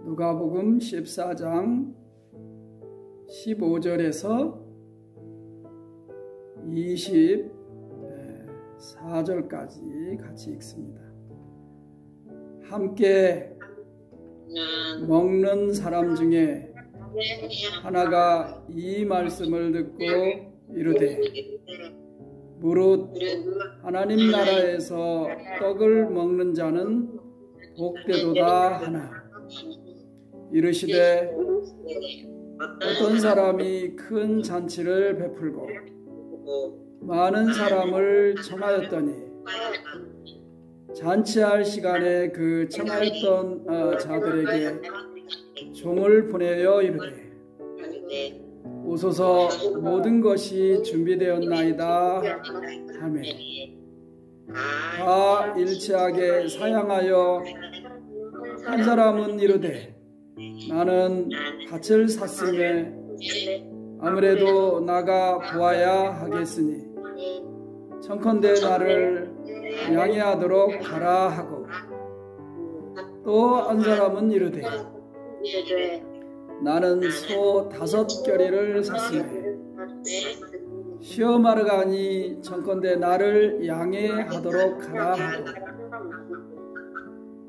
누가복음 14장 15절에서 24절까지 같이 읽습니다. 함께 먹는 사람 중에 하나가 이 말씀을 듣고 이르되 무릇 하나님 나라에서 떡을 먹는 자는 복되도다 하나 이르시되 어떤 사람이 큰 잔치를 베풀고 많은 사람을 청하였더니 잔치할 시간에 그 청하였던 자들에게 종을 보내어 이르되 오소서 모든 것이 준비되었나이다 하매 다 일치하게 사양하여 한 사람은 이르되 나는 밭을 샀으며 아무래도 나가 보아야 하겠으니 청컨대 나를 양해하도록 하라 하고 또 한 사람은 이르되 나는 소 5겨리를 샀으며 시험하러 가니 청컨대 나를 양해하도록 하라 하고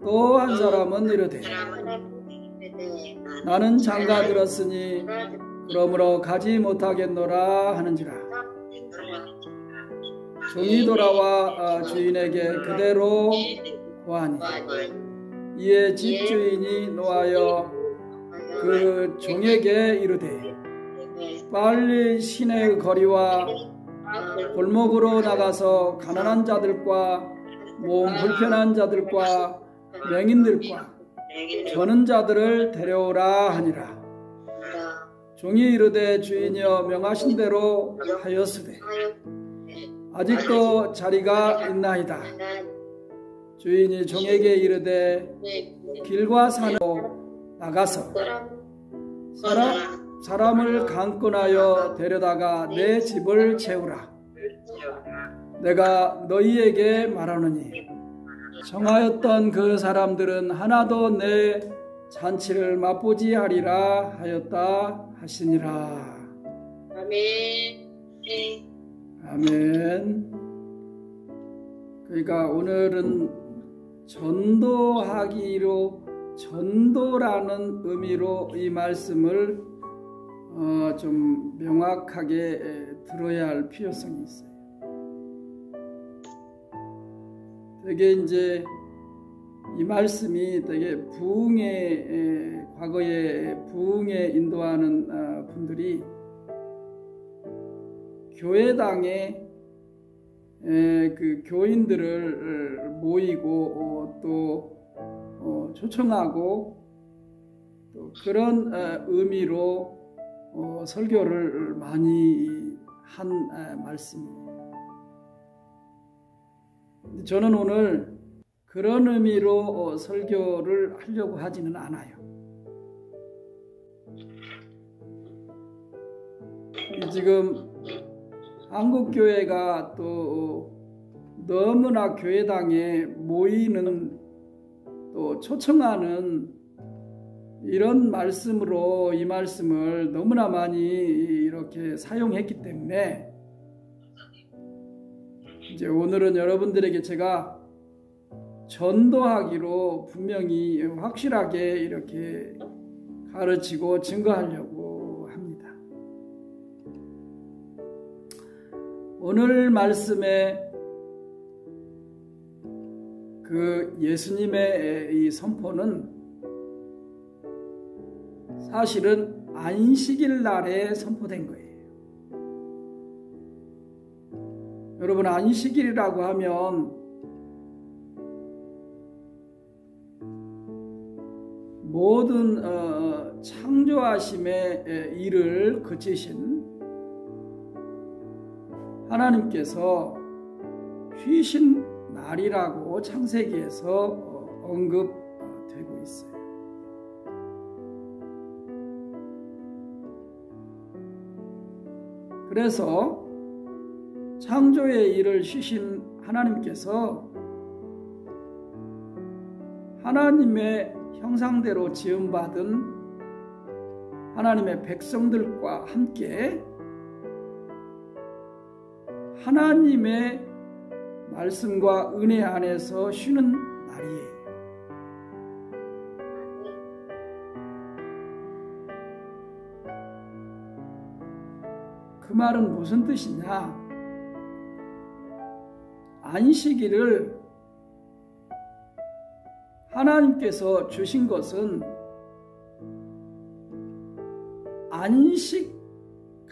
또 한 사람은 이르되 나는 장가 들었으니 그러므로 가지 못하겠노라 하는지라 종이 돌아와 주인에게 그대로 고하니 이에 집주인이 노하여 그 종에게 이르되 빨리 시내의 거리와 골목으로 나가서 가난한 자들과 몸 불편한 자들과 맹인들과 저는 자들을 데려오라 하니라. 종이 이르되 주인이여 명하신 대로 하였으되 아직도 자리가 있나이다. 주인이 종에게 이르되 길과 산으로 나가서 사람을 강권하여 데려다가 내 집을 채우라. 내가 너희에게 말하노니 청하였던 그 사람들은 하나도 내 잔치를 맛보지 하리라 하였다 하시니라. 아멘. 그러니까 오늘은 전도라는 의미로 이 말씀을 좀 명확하게 들어야 할 필요성이 있어요. 되게 이제 이 말씀이 되게 과거에 부흥에 인도하는 분들이 교회당에 그 교인들을 모이고 또 초청하고 또 그런 의미로 설교를 많이 한 말씀이에요. 저는 오늘 그런 의미로 설교를 하려고 하지는 않아요. 지금 한국교회가 또 너무나 교회당에 모이는 또 초청하는 이런 말씀으로 이 말씀을 너무나 많이 이렇게 사용했기 때문에 이제 오늘은 여러분들에게 제가 전도하기로 분명히 확실하게 이렇게 가르치고 증거하려고 합니다. 오늘 말씀에 그 예수님의 이 선포는 사실은 안식일 날에 선포된 거예요. 여러분, 안식일이라고 하면 모든 창조하심의 일을 그치신 하나님께서 쉬신 날이라고 창세기에서 언급되고 있어요. 그래서 창조의 일을 쉬신 하나님께서 하나님의 형상대로 지음받은 하나님의 백성들과 함께 하나님의 말씀과 은혜 안에서 쉬는 날이에요. 그 말은 무슨 뜻이냐? 안식일을 하나님께서 주신 것은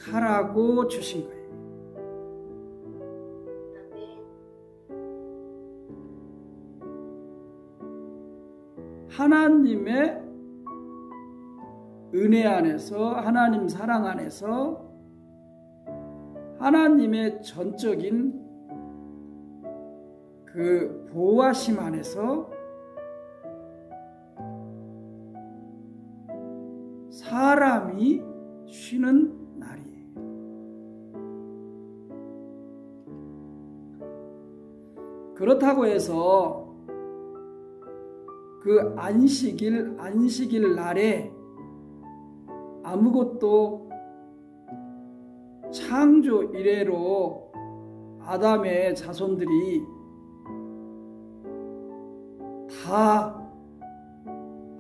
안식하라고 주신 거예요. 하나님의 은혜 안에서, 하나님 사랑 안에서, 하나님의 전적인 그 보호하심 안에서 사람이 쉬는 날이에요. 그렇다고 해서 그 안식일 날에 아무것도 창조 이래로 아담의 자손들이 다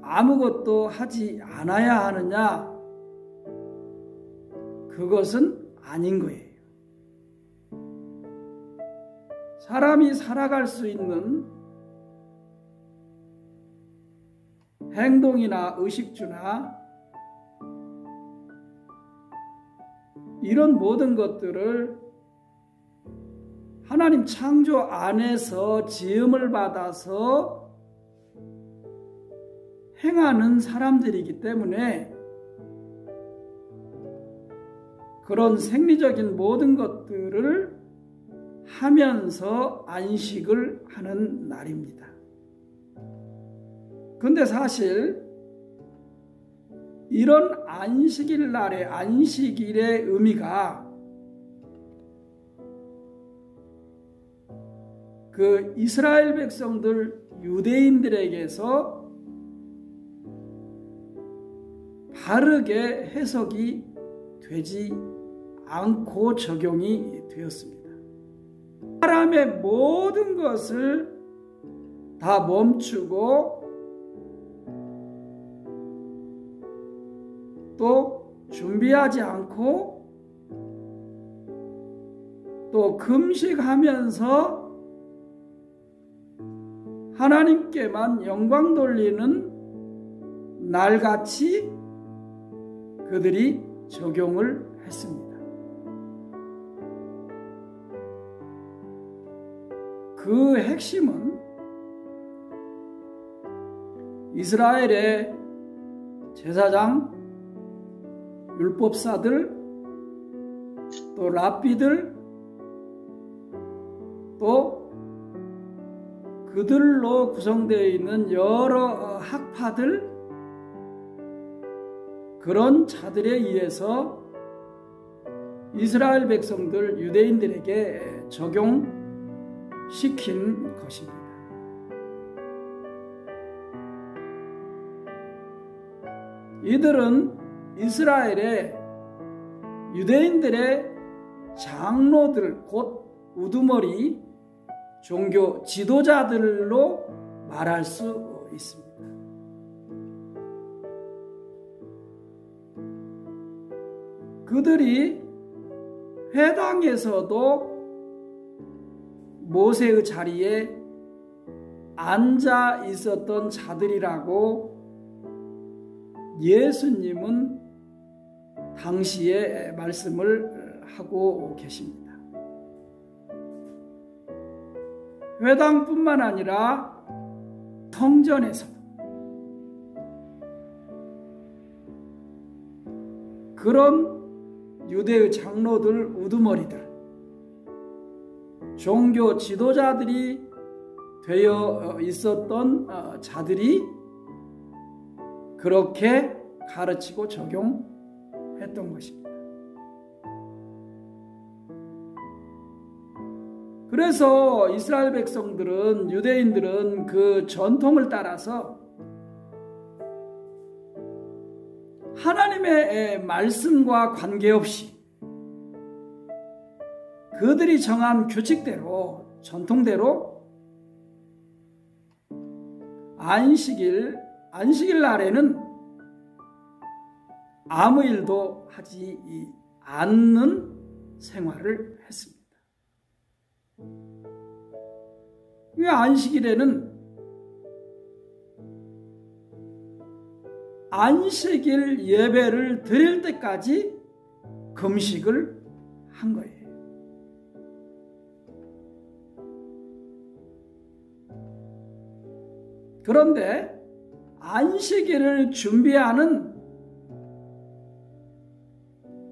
아무것도 하지 않아야 하느냐? 그것은 아닌 거예요. 사람이 살아갈 수 있는 행동이나 의식주나 이런 모든 것들을 하나님 창조 안에서 지음을 받아서 행하는 사람들이기 때문에 그런 생리적인 모든 것들을 하면서 안식을 하는 날입니다. 근데 사실 이런 안식일 날의 안식일의 의미가 그 이스라엘 백성들 유대인들에게서 바르게 해석이 되지 않고 적용이 되었습니다. 사람의 모든 것을 다 멈추고 또 준비하지 않고 또 금식하면서 하나님께만 영광 돌리는 날같이 그들이 적용을 했습니다. 그 핵심은 이스라엘의 제사장, 율법사들, 또 랍비들, 또 그들로 구성되어 있는 여러 학파들, 그런 자들에 의해서 이스라엘 백성들, 유대인들에게 적용시킨 것입니다. 이들은 이스라엘의 유대인들의 장로들, 곧 우두머리 종교 지도자들로 말할 수 있습니다. 그들이 회당에서도 모세의 자리에 앉아 있었던 자들이라고 예수님은 당시에 말씀을 하고 계십니다. 회당뿐만 아니라 성전에서도 그런 유대의 장로들, 우두머리들, 종교 지도자들이 되어 있었던 자들이 그렇게 가르치고 적용했던 것입니다. 그래서 이스라엘 백성들은, 유대인들은 그 전통을 따라서 하나님의 말씀과 관계없이 그들이 정한 규칙대로, 전통대로 안식일 날에는 아무 일도 하지 않는 생활을 했습니다. 이 안식일에는 안식일 예배를 드릴 때까지 금식을 한 거예요. 그런데 안식일을 준비하는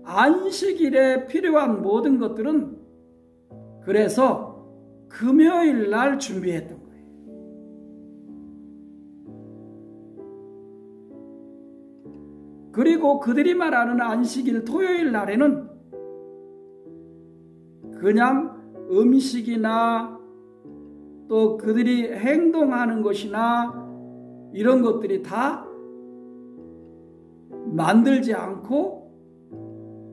안식일에 필요한 모든 것들은 그래서 금요일 날 준비했던 거예요. 그리고 그들이 말하는 안식일 토요일 날에는 그냥 음식이나 또 그들이 행동하는 것이나 이런 것들이 다 만들지 않고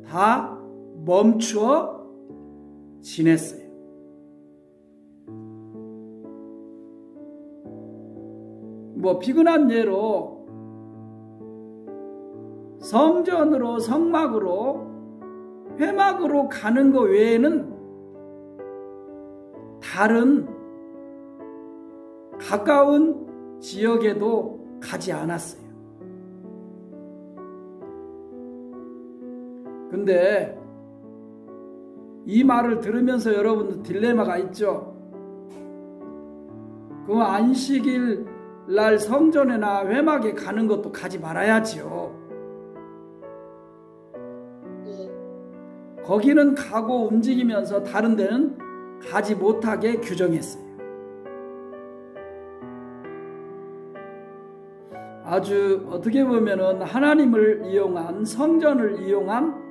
다 멈추어 지냈어요. 비근한 예로 성전으로 성막으로 회막으로 가는 것 외에는 다른 가까운 지역에도 가지 않았어요. 근데 이 말을 들으면서 여러분들 딜레마가 있죠. 그 안식일 날 성전이나 회막에 가는 것도 가지 말아야지요. 거기는 가고 움직이면서 다른 데는 가지 못하게 규정했어요. 아주 어떻게 보면은 하나님을 이용한, 성전을 이용한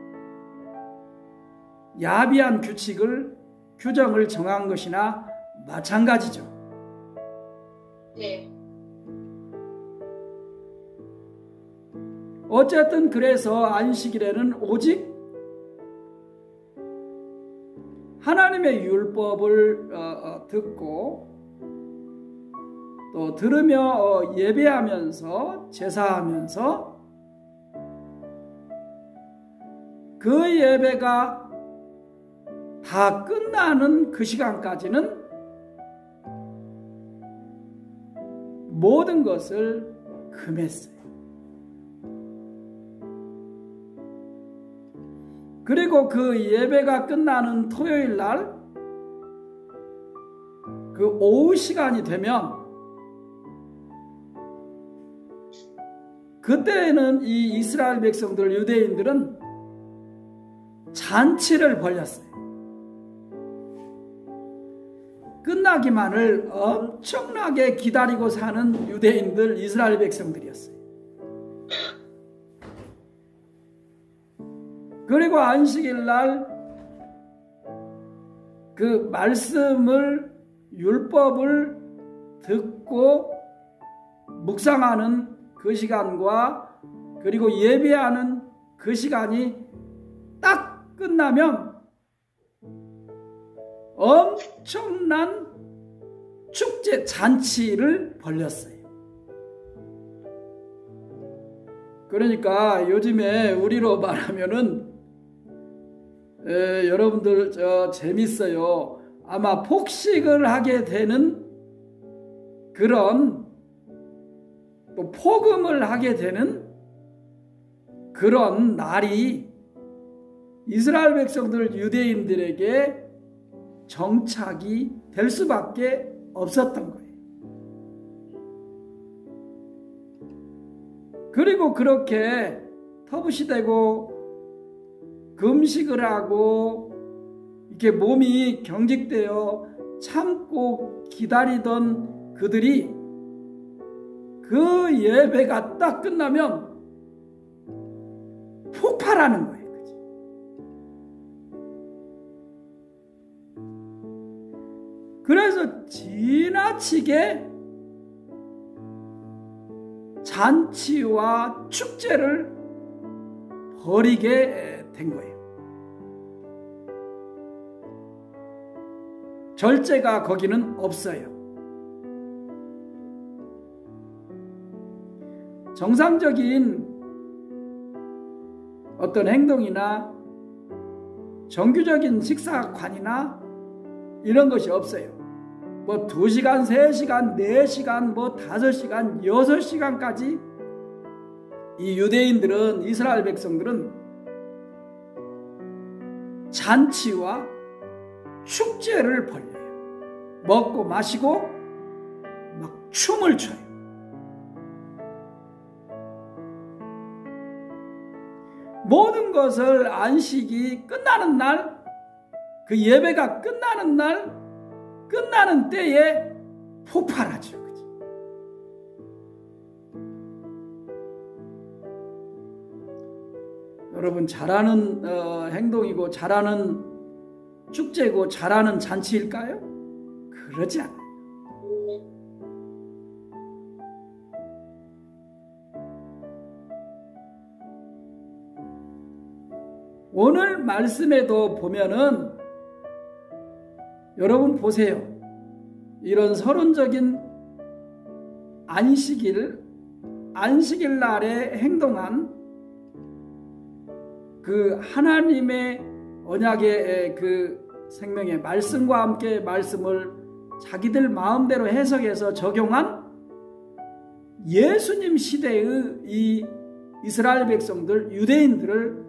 야비한 규정을 정한 것이나 마찬가지죠. 네. 어쨌든 그래서 안식일에는 오직 하나님의 율법을 듣고 또 들으며 예배하면서 제사하면서 그 예배가 다 끝나는 그 시간까지는 모든 것을 금했어요. 그리고 그 예배가 끝나는 토요일 날 그 오후 시간이 되면 그때는 이 이스라엘 백성들, 유대인들은 잔치를 벌였어요. 끝나기만을 엄청나게 기다리고 사는 유대인들, 이스라엘 백성들이었어요. 그리고 안식일 날 그 말씀을, 율법을 듣고 묵상하는 그 시간과 그리고 예배하는 그 시간이 딱 끝나면 엄청난 축제 잔치를 벌였어요. 그러니까 요즘에 우리로 말하면은 여러분들 재밌어요. 아마 폭식을 하게 되는 그런, 또 포금을 하게 되는 그런 날이 이스라엘 백성들, 유대인들에게 정착이 될 수밖에 없었던 거예요. 그리고 그렇게 터부시되고 금식을 하고 이렇게 몸이 경직되어 참고 기다리던 그들이 그 예배가 딱 끝나면 폭발하는 거예요. 그래서 지나치게 잔치와 축제를 버리게 된 거예요. 절제가 거기는 없어요. 정상적인 어떤 행동이나 정규적인 식사관이나 이런 것이 없어요. 뭐 2시간, 3시간, 4시간, 뭐 5시간, 6시간까지 이 유대인들은, 이스라엘 백성들은 잔치와 축제를 벌여요. 먹고 마시고 막 춤을 춰요. 모든 것을 안식이 끝나는 날, 그 예배가 끝나는 날, 끝나는 때에 폭발하죠. 그치? 여러분, 잘하는 행동이고 잘하는 축제고 잘하는 잔치일까요? 그러지 않아요. 오늘 말씀에도 보면은 여러분 보세요. 이런 서론적인 안식일 날에 행동한 그 하나님의 언약의 그 생명의 말씀과 함께 말씀을 자기들 마음대로 해석해서 적용한 예수님 시대의 이 이스라엘 백성들, 유대인들을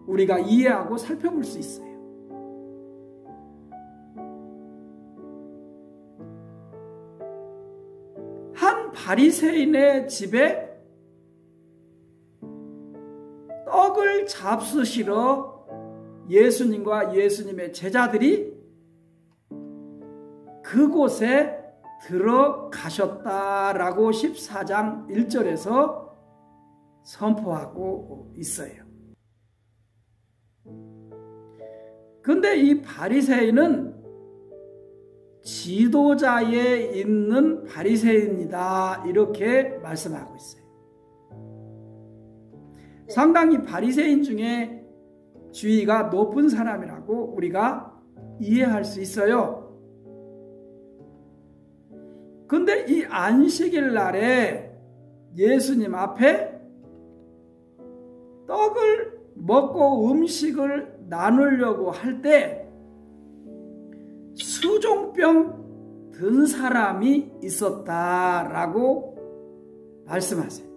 우리가 이해하고 살펴볼 수 있어요. 한 바리새인의 집에 떡을 잡수시러 예수님과 예수님의 제자들이 그곳에 들어가셨다라고 14장 1절에서 선포하고 있어요. 근데 이 바리새인은 지도자에 있는 바리새인이다, 이렇게 말씀하고 있어요. 상당히 바리새인 중에 지위가 높은 사람이라고 우리가 이해할 수 있어요. 근데 이 안식일 날에 예수님 앞에 떡을 먹고 음식을 나누려고 할 때 수종병 든 사람이 있었다라고 말씀하세요.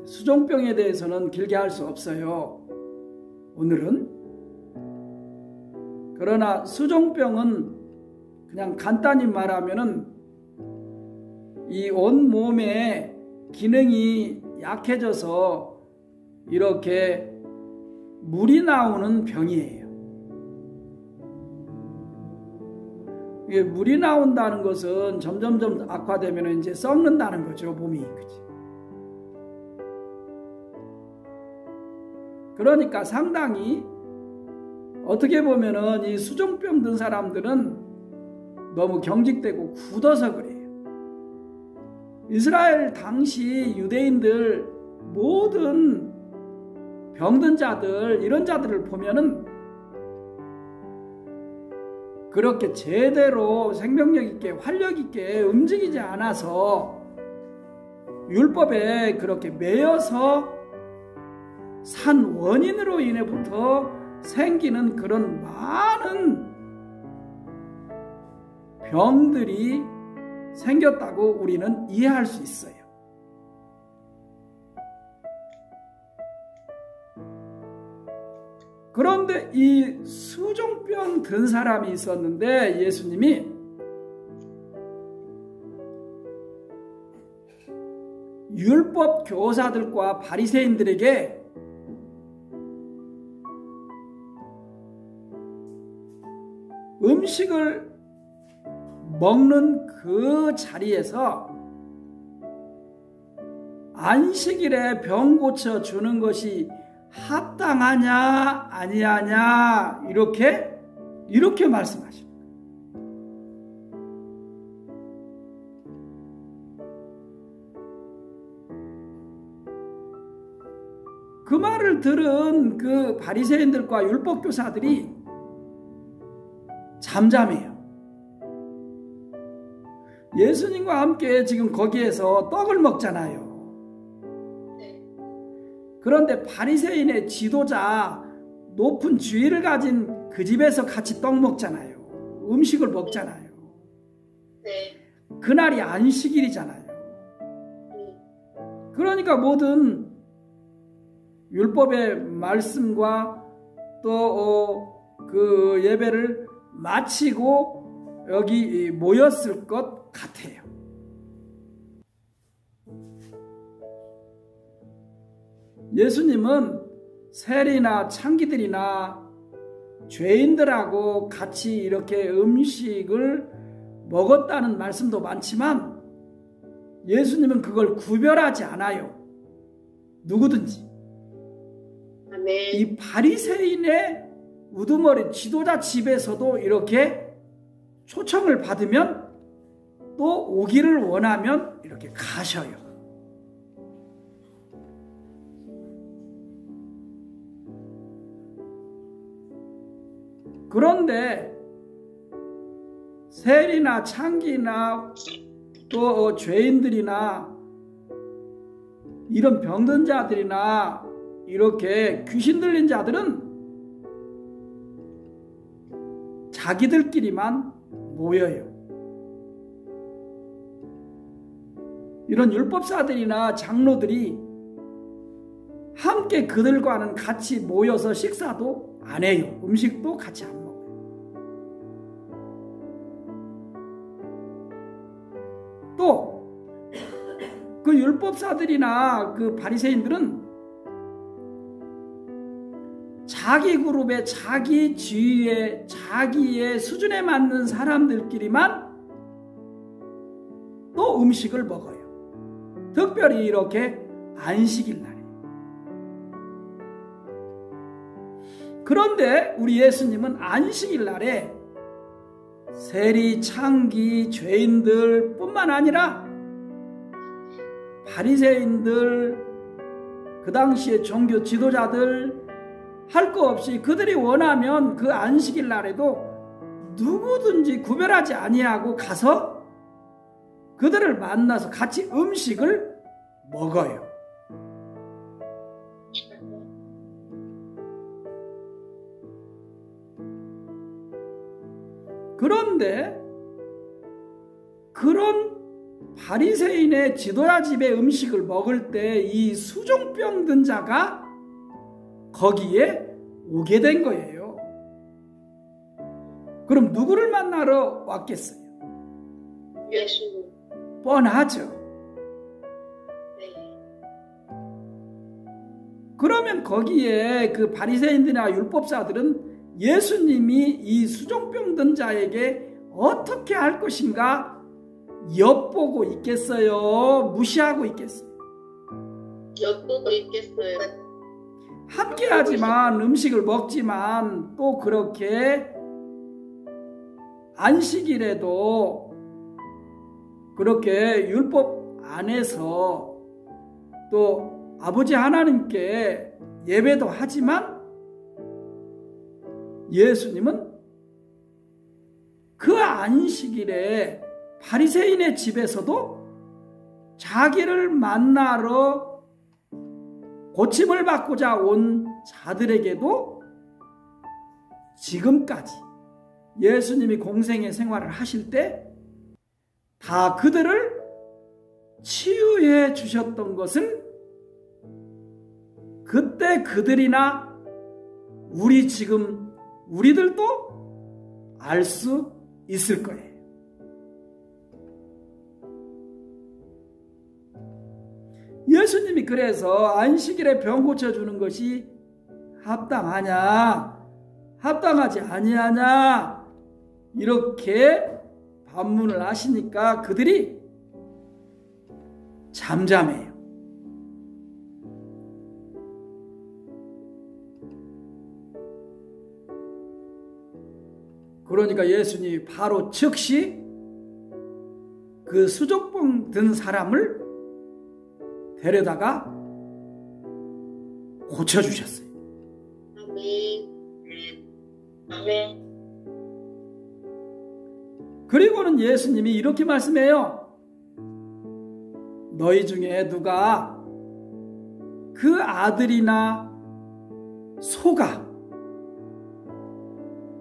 수종병에 대해서는 길게 할 수 없어요, 오늘은. 그러나 수종병은 그냥 간단히 말하면은 이 온 몸의 기능이 약해져서 이렇게 물이 나오는 병이에요. 이게 물이 나온다는 것은 점점점 악화되면 이제 썩는다는 거죠, 몸이. 그치? 그러니까 상당히 어떻게 보면은 이 수종병 든 사람들은 너무 경직되고 굳어서 그래요. 이스라엘 당시 유대인들 모든 병든 자들, 이런 자들을 보면은 그렇게 제대로 생명력 있게 활력 있게 움직이지 않아서 율법에 그렇게 매여서 산 원인으로 인해부터 생기는 그런 많은 병들이 생겼다고 우리는 이해할 수 있어요. 그런데 이 수종병 든 사람이 있었는데 예수님이 율법 교사들과 바리새인들에게 음식을 먹는 그 자리에서 안식일에 병 고쳐 주는 것이 합당하냐 아니하냐 이렇게 말씀하십니다. 그 말을 들은 그 바리새인들과 율법교사들이 잠잠해요. 예수님과 함께 지금 거기에서 떡을 먹잖아요. 그런데 바리새인의 지도자, 높은 지위를 가진 그 집에서 같이 떡 먹잖아요. 음식을 먹잖아요. 그날이 안식일이잖아요. 그러니까 모든 율법의 말씀과 또 그 예배를 마치고 여기 모였을 것 같아요. 예수님은 세리나 창기들이나 죄인들하고 같이 이렇게 음식을 먹었다는 말씀도 많지만 예수님은 그걸 구별하지 않아요. 누구든지. 아멘. 이 바리새인의 우두머리 지도자 집에서도 이렇게 초청을 받으면 또 오기를 원하면 이렇게 가셔요. 그런데 세리나 창기나 또 죄인들이나 이런 병든 자들이나 이렇게 귀신 들린 자들은 자기들끼리만 모여요. 이런 율법사들이나 장로들이 함께 그들과는 같이 모여서 식사도 안 해요. 음식도 같이 안 먹어요. 또 그 율법사들이나 그 바리새인들은 자기 그룹에 자기 지위에 자기의 수준에 맞는 사람들끼리만 또 음식을 먹어요. 특별히 이렇게 안식일 날에. 그런데 우리 예수님은 안식일 날에 세리, 창기, 죄인들 뿐만 아니라 바리새인들, 그 당시의 종교 지도자들 할 거 없이 그들이 원하면 그 안식일 날에도 누구든지 구별하지 아니하고 가서 그들을 만나서 같이 음식을 먹어요. 그런데 그런 바리새인의 지도자 집의 음식을 먹을 때 이 수종병 든 자가 거기에 오게 된 거예요. 그럼 누구를 만나러 왔겠어요? 예수님. 뻔하죠. 네. 그러면 거기에 그 바리새인들이나 율법사들은 예수님이 이 수종병 든 자에게 어떻게 할 것인가 엿보고 있겠어요? 무시하고 있겠어요? 엿보고 있겠어요. 함께하지만 음식을 먹지만 또 그렇게 안식일에도 그렇게 율법 안에서 또 아버지 하나님께 예배도 하지만 예수님은 그 안식일에 바리새인의 집에서도 자기를 만나러 고침을 받고자 온 자들에게도 지금까지 예수님이 공생의 생활을 하실 때 다 그들을 치유해 주셨던 것을 그때 그들이나 우리들도 알 수 있을 거예요. 예수님이 그래서 안식일에 병 고쳐주는 것이 합당하냐, 합당하지 아니하냐 이렇게 반문을 하시니까 그들이 잠잠해요. 그러니까 예수님이 바로 즉시 그 수족병 든 사람을 데려다가 고쳐주셨어요. 아멘. 아멘. 그리고는 예수님이 이렇게 말씀해요. 너희 중에 누가 그 아들이나 소가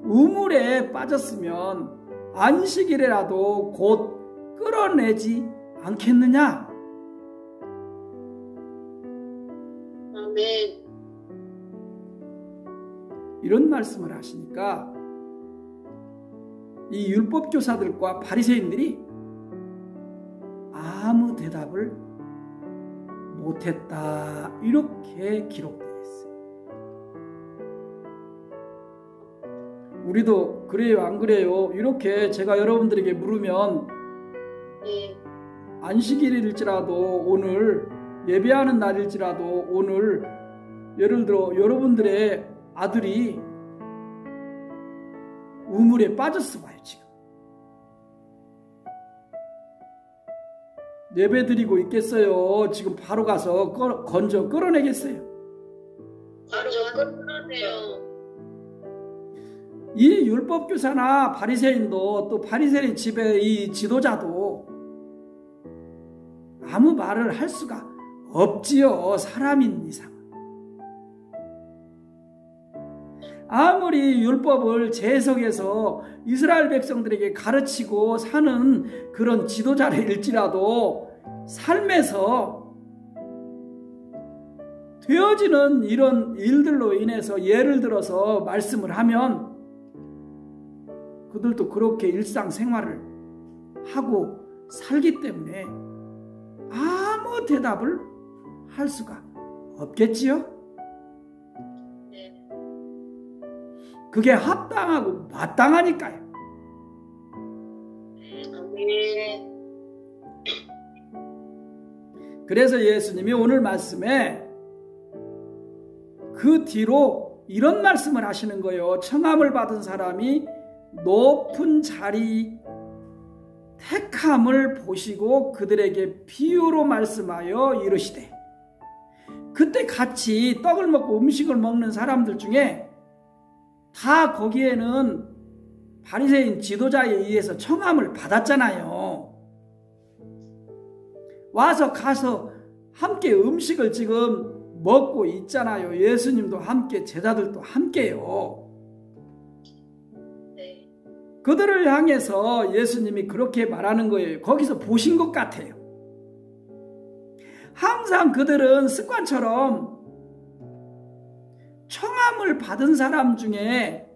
우물에 빠졌으면 안식일에라도 곧 끌어내지 않겠느냐? 아멘. 이런 말씀을 하시니까 이 율법교사들과 바리새인들이 아무 대답을 못했다, 이렇게 기록되어 있어요. 우리도 그래요, 안 그래요? 이렇게 제가 여러분들에게 물으면 네. 안식일일지라도 오늘, 예배하는 날일지라도 오늘, 예를 들어 여러분들의 아들이 우물에 빠졌어 봐요. 지금 예배 드리고 있겠어요? 지금 바로 가서 건져 끌어내겠어요? 바로 끌어내요. 이 율법교사나 바리새인도, 또 바리새인 집의 이 지도자도 아무 말을 할 수가 없지요. 사람인 이상. 아무리 율법을 재해석해서 이스라엘 백성들에게 가르치고 사는 그런 지도자일지라도 삶에서 되어지는 이런 일들로 인해서 예를 들어서 말씀을 하면 그들도 그렇게 일상생활을 하고 살기 때문에 아무 대답을 할 수가 없겠지요? 그게 합당하고 마땅하니까요. 아멘. 그래서 예수님이 오늘 말씀에 그 뒤로 이런 말씀을 하시는 거예요. 청함을 받은 사람이 높은 자리 택함을 보시고 그들에게 비유로 말씀하여 이르시되, 그때 같이 떡을 먹고 음식을 먹는 사람들 중에 다 거기에는 바리새인 지도자에 의해서 청함을 받았잖아요. 가서 함께 음식을 지금 먹고 있잖아요. 예수님도 함께, 제자들도 함께요. 네. 그들을 향해서 예수님이 그렇게 말하는 거예요. 거기서 보신 것 같아요. 항상 그들은 습관처럼 청함을 받은 사람 중에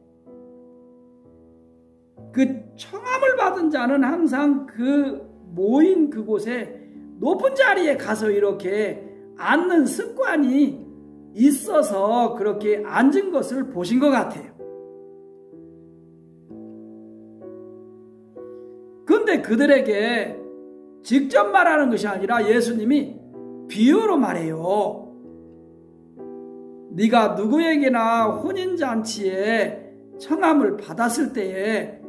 그 청함을 받은 자는 항상 그 모인 그곳에 높은 자리에 가서 이렇게 앉는 습관이 있어서 그렇게 앉은 것을 보신 것 같아요. 근데 그들에게 직접 말하는 것이 아니라 예수님이 비유로 말해요. 네가 누구에게나 혼인잔치에 청함을 받았을 때에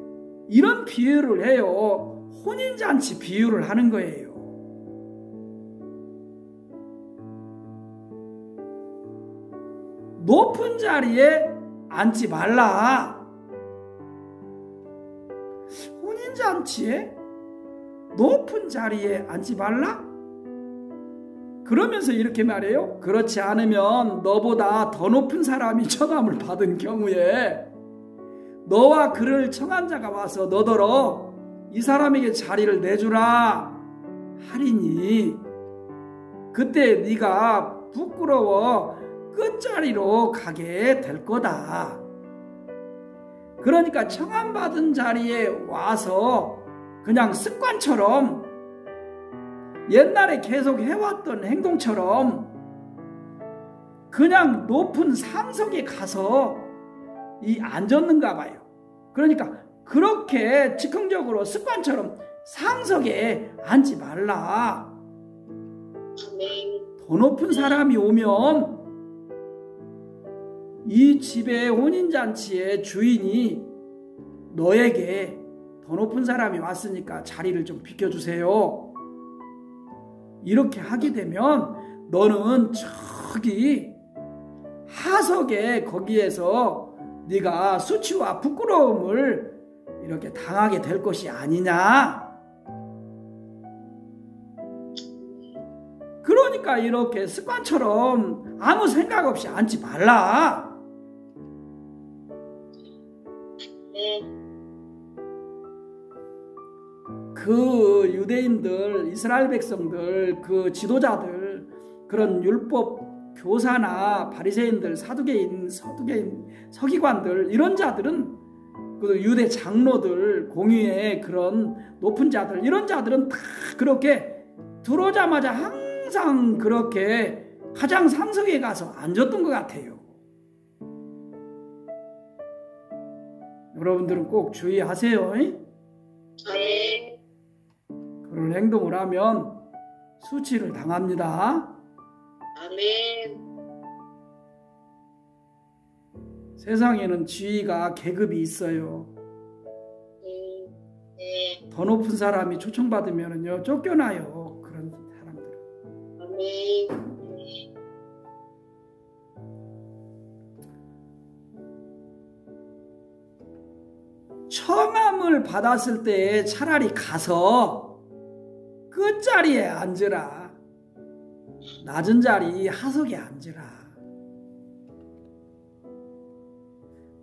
이런 비유를 해요. 혼인잔치 비유를 하는 거예요. 높은 자리에 앉지 말라. 혼인잔치에 높은 자리에 앉지 말라? 그러면서 이렇게 말해요. 그렇지 않으면 너보다 더 높은 사람이 청함을 받은 경우에 너와 그를 청한 자가 와서 너더러 이 사람에게 자리를 내주라 하리니 그때 네가 부끄러워 끝자리로 가게 될 거다. 그러니까 청함받은 자리에 와서 그냥 습관처럼 옛날에 계속 해왔던 행동처럼 그냥 높은 상석에 가서 앉았는가 봐요. 그러니까 그렇게 즉흥적으로 습관처럼 상석에 앉지 말라. 더 높은 사람이 오면 이 집의 혼인잔치의 주인이 너에게 더 높은 사람이 왔으니까 자리를 좀 비켜주세요. 이렇게 하게 되면 너는 저기 하석에 거기에서 네가 수치와 부끄러움을 이렇게 당하게 될 것이 아니냐. 그러니까 이렇게 습관처럼 아무 생각 없이 앉지 말라. 네. 그 유대인들, 이스라엘 백성들, 그 지도자들, 그런 율법 교사나 바리새인들, 사두개인, 서기관들, 이런 자들은, 그 유대 장로들, 공의의 그런 높은 자들, 이런 자들은 다 그렇게 들어오자마자 항상 그렇게 가장 상석에 가서 앉았던 것 같아요. 여러분들은 꼭 주의하세요. 네. 그런 행동을 하면 수치를 당합니다. 아멘. 세상에는 지위가 계급이 있어요. 네. 더 높은 사람이 초청받으면요 쫓겨나요. 그런 사람들은. 아멘. 청함을 받았을 때 차라리 가서 끝자리에 앉으라. 낮은 자리 하석에 앉으라.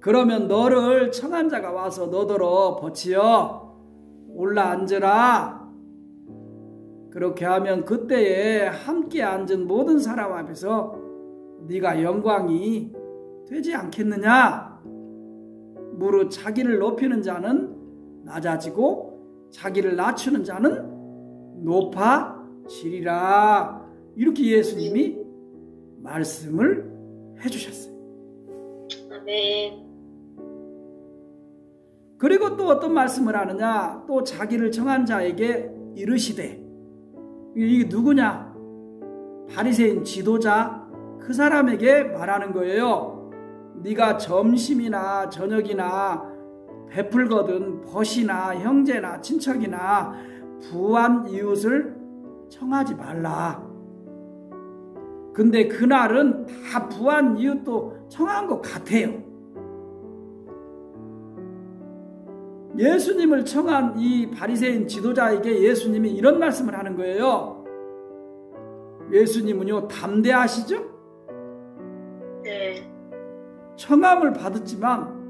그러면 너를 청한 자가 와서 너더러 버치어 올라 앉으라. 그렇게 하면 그때에 함께 앉은 모든 사람 앞에서 네가 영광이 되지 않겠느냐. 무릇 자기를 높이는 자는 낮아지고 자기를 낮추는 자는 높아지리라. 이렇게 예수님이 말씀을 해주셨어요. 아멘. 그리고 또 어떤 말씀을 하느냐. 또 자기를 정한 자에게 이르시되, 이게 누구냐? 바리새인 지도자, 그 사람에게 말하는 거예요. 네가 점심이나 저녁이나 베풀거든 벗이나 형제나 친척이나 부한 이웃을 청하지 말라. 근데 그날은 다 부한 이웃도 청한 것 같아요. 예수님을 청한 이 바리새인 지도자에게 예수님이 이런 말씀을 하는 거예요. 예수님은요 담대하시죠? 네. 청함을 받았지만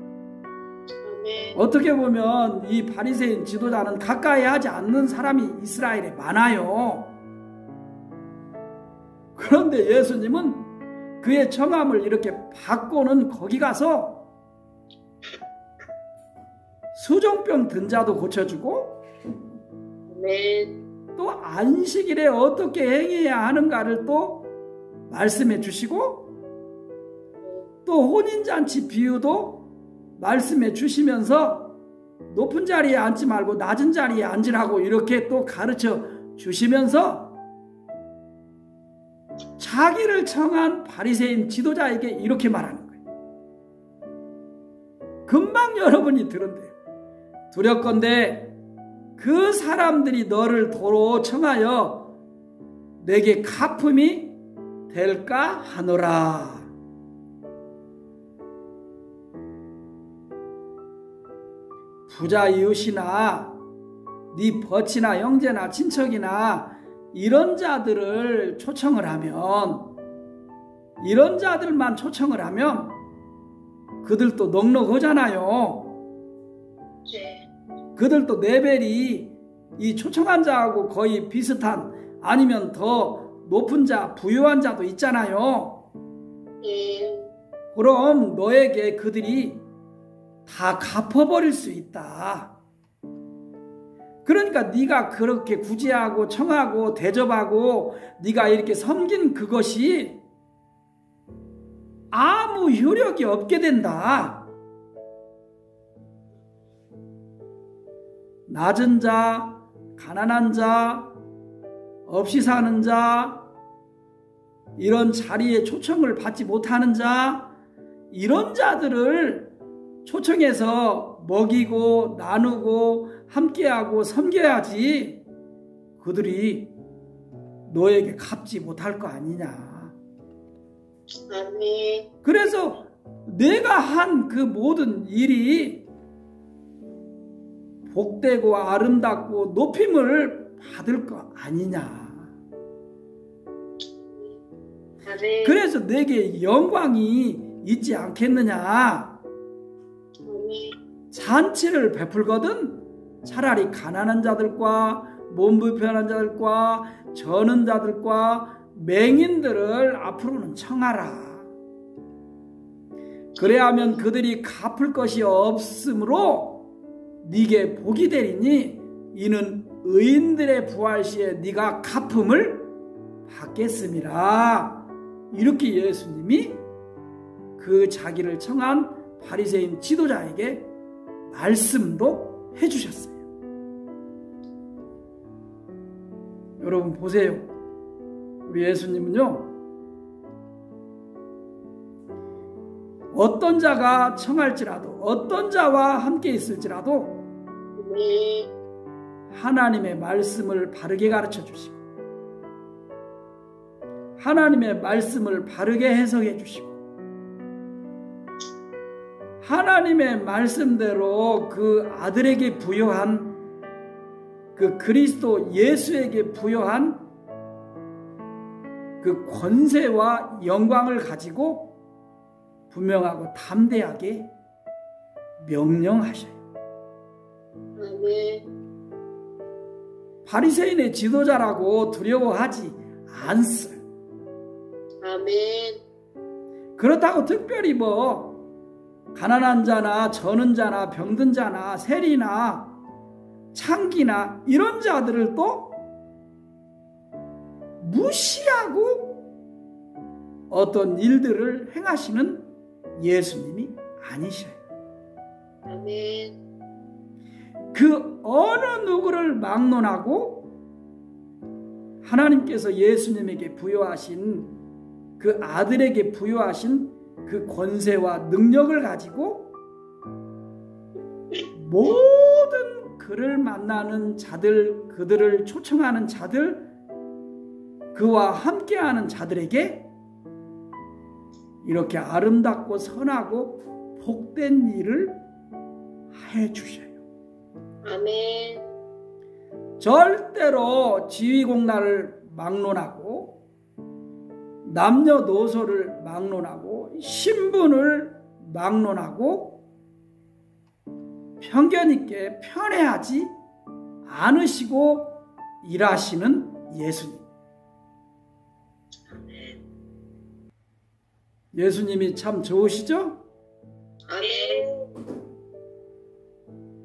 네. 어떻게 보면 이 바리새인 지도자는 가까이 하지 않는 사람이 이스라엘에 많아요. 그런데 예수님은 그의 청함을 이렇게 받고는 거기 가서 수종병 든 자도 고쳐주고, 네. 또 안식일에 어떻게 행해야 하는가를 또 말씀해 주시고, 또 혼인잔치 비유도 말씀해 주시면서 높은 자리에 앉지 말고 낮은 자리에 앉으라고 이렇게 또 가르쳐 주시면서 자기를 청한 바리새인 지도자에게 이렇게 말하는 거예요. 금방 여러분이 들은대요. 두렵건대 그 사람들이 너를 도로 청하여 내게 가품이 될까 하노라. 부자 이웃이나 네 벗이나 형제나 친척이나 이런 자들을 초청을 하면, 이런 자들만 초청을 하면 그들도 넉넉하잖아요. 네. 그들도 레벨이 이 초청한 자하고 거의 비슷한, 아니면 더 높은 자, 부유한 자도 있잖아요. 그럼 너에게 그들이 다 갚아버릴 수 있다. 그러니까 네가 그렇게 구제하고 청하고 대접하고 네가 이렇게 섬긴 그것이 아무 효력이 없게 된다. 낮은 자, 가난한 자, 없이 사는 자, 이런 자리에 초청을 받지 못하는 자, 이런 자들을 초청해서 먹이고 나누고 함께하고 섬겨야지 그들이 너에게 갚지 못할 거 아니냐. 아멘. 그래서 내가 한 그 모든 일이 복되고 아름답고 높임을 받을 거 아니냐. 아멘. 그래서 내게 영광이 있지 않겠느냐. 아멘. 잔치를 베풀거든 차라리 가난한 자들과 몸 불편한 자들과 저는 자들과 맹인들을 앞으로는 청하라. 그래야하면 그들이 갚을 것이 없으므로 네게 복이 되리니 이는 의인들의 부활시에 네가 갚음을 받겠음이라. 이렇게 예수님이 그 자기를 청한 바리새인 지도자에게 말씀도 해주셨어요. 여러분 보세요. 우리 예수님은요, 어떤 자가 청할지라도 어떤 자와 함께 있을지라도 하나님의 말씀을 바르게 가르쳐 주시고 하나님의 말씀을 바르게 해석해 주시고 하나님의 말씀대로 그 아들에게 부여한 그 그리스도 예수에게 부여한 그 권세와 영광을 가지고 분명하고 담대하게 명령하셔요. 아멘. 바리새인의 지도자라고 두려워하지 않어요. 아멘. 그렇다고 특별히 뭐 가난한 자나 저는 자나 병든 자나 세리나 창기나 이런 자들을 또 무시하고 어떤 일들을 행하시는 예수님이 아니셔요. 아멘. 그 어느 누구를 막론하고 하나님께서 예수님에게 부여하신 그 아들에게 부여하신 그 권세와 능력을 가지고 모든 그를 만나는 자들, 그들을 초청하는 자들, 그와 함께하는 자들에게 이렇게 아름답고 선하고 복된 일을 해주셔요. 아멘. 절대로 지위공날을 막론하고 남녀노소를 막론하고 신분을 막론하고 편견 있게 편애하지 않으시고 일하시는 예수님. 예수님이 참 좋으시죠? 아멘.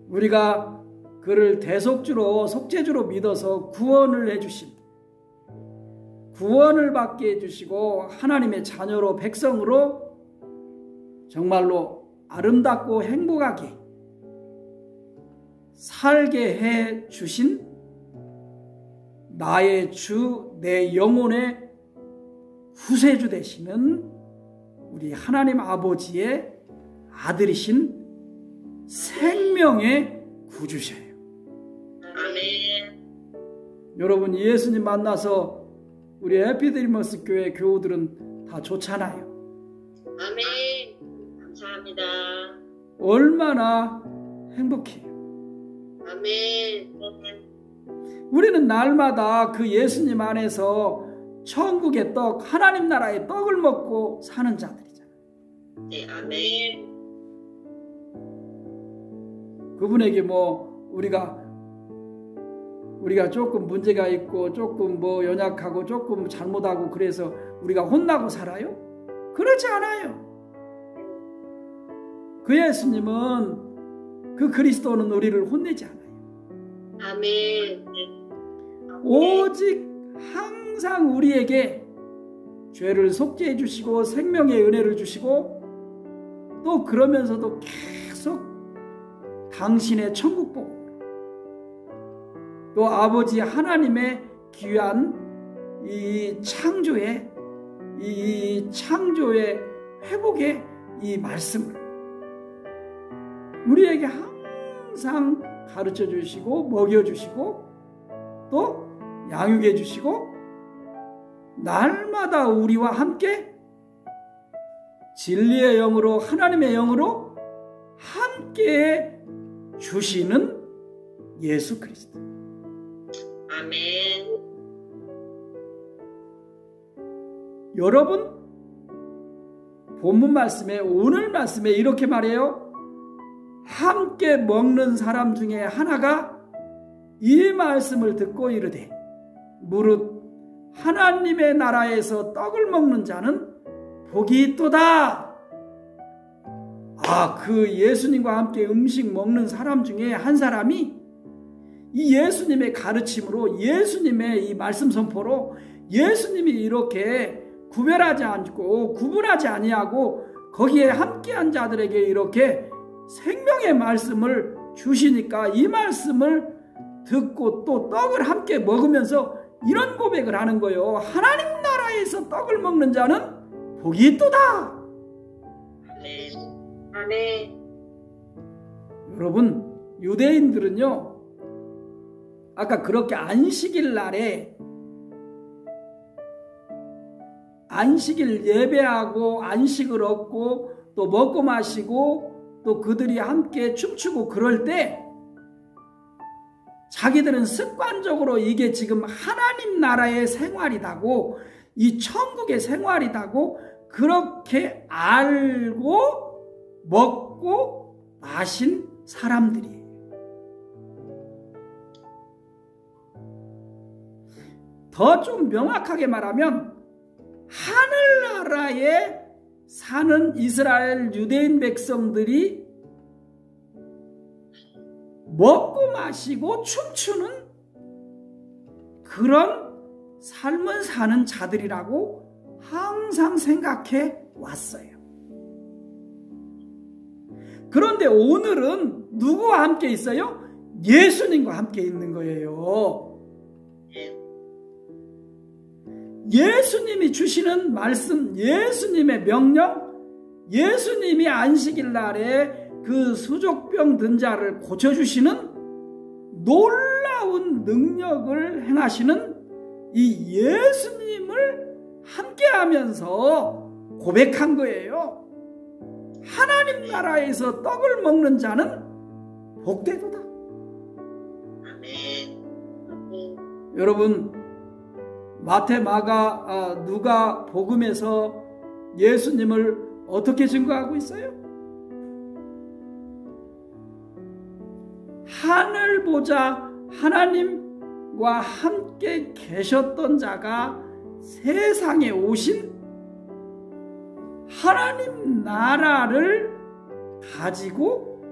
우리가 그를 대속주로 속죄주로 믿어서 구원을 해주신, 구원을 받게 해주시고 하나님의 자녀로 백성으로 정말로 아름답고 행복하게 살게 해주신 나의 주, 내 영혼의 후세주 되시는 우리 하나님 아버지의 아들이신 생명의 구주셔요. 아멘. 여러분 예수님 만나서 우리 에피드리머스 교회 교우들은 다 좋잖아요. 아멘. 감사합니다. 얼마나 행복해요. 아멘. 우리는 날마다 그 예수님 안에서 천국의 떡, 하나님 나라의 떡을 먹고 사는 자들이잖아요. 네, 아멘. 그분에게 뭐 우리가 조금 문제가 있고 조금 뭐 연약하고 조금 잘못하고 그래서 우리가 혼나고 살아요? 그렇지 않아요. 그 예수님은, 그 그리스도는 우리를 혼내지 않아요. 아멘. 오직 항상 우리에게 죄를 속죄해 주시고 생명의 은혜를 주시고 또 그러면서도 계속 당신의 천국복, 또 아버지 하나님의 귀한 이 창조의 회복의 이 말씀을 우리에게 항상 가르쳐 주시고 먹여 주시고 또 양육해 주시고 날마다 우리와 함께 진리의 영으로 하나님의 영으로 함께 주시는 예수 그리스도. 아멘. 여러분, 본문 말씀에, 오늘 말씀에 이렇게 말해요. 함께 먹는 사람 중에 하나가 이 말씀을 듣고 이르되 무릇 하나님의 나라에서 떡을 먹는 자는 복이 있도다. 그 예수님과 함께 음식 먹는 사람 중에 한 사람이 이 예수님의 가르침으로, 예수님의 이 말씀 선포로, 예수님이 이렇게 구별하지 않고 구분하지 아니하고 거기에 함께한 자들에게 이렇게 생명의 말씀을 주시니까 이 말씀을 듣고 또 떡을 함께 먹으면서 이런 고백을 하는 거예요. 하나님 나라에서 떡을 먹는 자는 복이 있도다. 아멘. 아멘. 여러분, 유대인들은요, 아까 그렇게 안식일 날에 안식일 예배하고 안식을 얻고 또 먹고 마시고 또 그들이 함께 춤추고 그럴 때 자기들은 습관적으로 이게 지금 하나님 나라의 생활이다고, 이 천국의 생활이다고 그렇게 알고 먹고 마신 사람들이에요. 더 좀 명확하게 말하면 하늘나라에 사는 이스라엘 유대인 백성들이 먹고 마시고 춤추는 그런 삶을 사는 자들이라고 항상 생각해 왔어요. 그런데 오늘은 누구와 함께 있어요? 예수님과 함께 있는 거예요. 예수님이 주시는 말씀, 예수님의 명령, 예수님이 안식일 날에 그 수족병 든 자를 고쳐주시는 놀라운 능력을 행하시는 이 예수님을 함께하면서 고백한 거예요. 하나님 나라에서 떡을 먹는 자는 복되도다. 아멘. 여러분, 마태, 마가, 누가 복음에서 예수님을 어떻게 증거하고 있어요? 하늘 보자 하나님과 함께 계셨던 자가 세상에 오신 하나님 나라를 가지고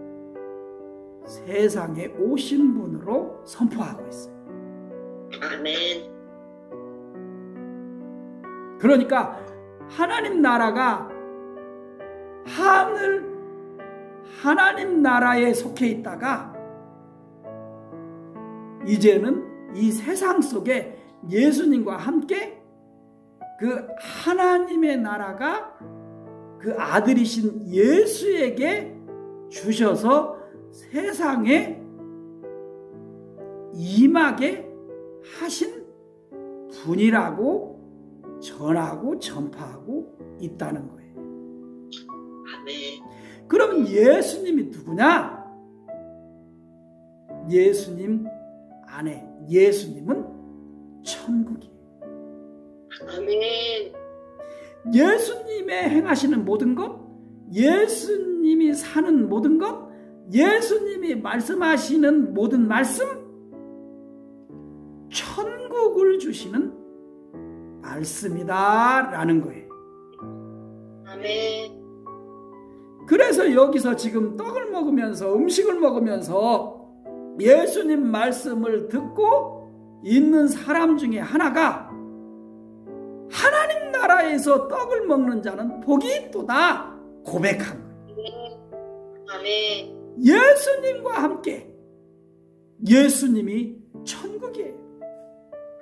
세상에 오신 분으로 선포하고 있어요. 아멘. 그러니까 하나님 나라가 하나님 나라에 속해 있다가 이제는 이 세상 속에 예수님과 함께 그 하나님의 나라가 그 아들이신 예수에게 주셔서 세상에 임하게 하신 분이라고 전하고 전파하고 있다는 거예요. 아멘. 그러면 예수님이 누구냐? 예수님 안에, 예수님은 천국이에요. 아멘. 예수님의 행하시는 모든 것, 예수님이 사는 모든 것, 예수님이 말씀하시는 모든 말씀, 천국을 주시는 말씀이다 라는 거예요. 아멘. 그래서 여기서 지금 떡을 먹으면서, 음식을 먹으면서 예수님 말씀을 듣고 있는 사람 중에 하나가 하나님 나라에서 떡을 먹는 자는 복이 있도다 고백한 거예요. 아멘. 예수님과 함께, 예수님이 천국이에요.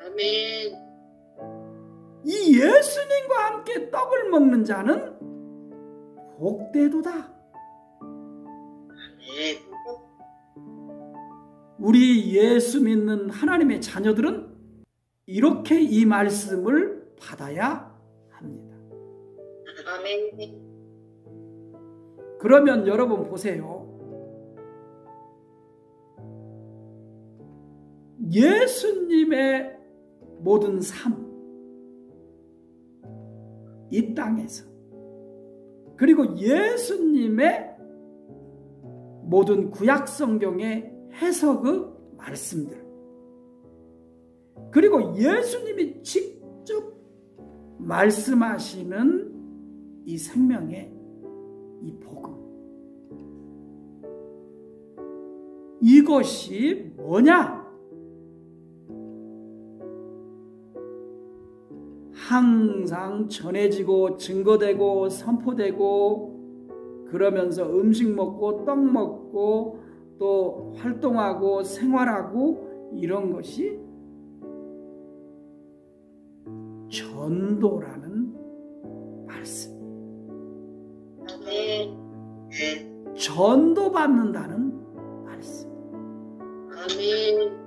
아멘. 이 예수님과 함께 떡을 먹는 자는 복되도다. 아멘. 우리 예수 믿는 하나님의 자녀들은 이렇게 이 말씀을 받아야 합니다. 아멘. 그러면 여러분 보세요. 예수님의 모든 삶, 이 땅에서, 그리고 예수님의 모든 구약 성경의 해석의 말씀들, 그리고 예수님이 직접 말씀하시는 이 생명의 이 복음, 이것이 뭐냐? 항상 전해지고 증거되고 선포되고, 그러면서 음식 먹고 떡 먹고 또 활동하고 생활하고, 이런 것이 전도라는 말씀. 전도받는다는 말씀. 아멘.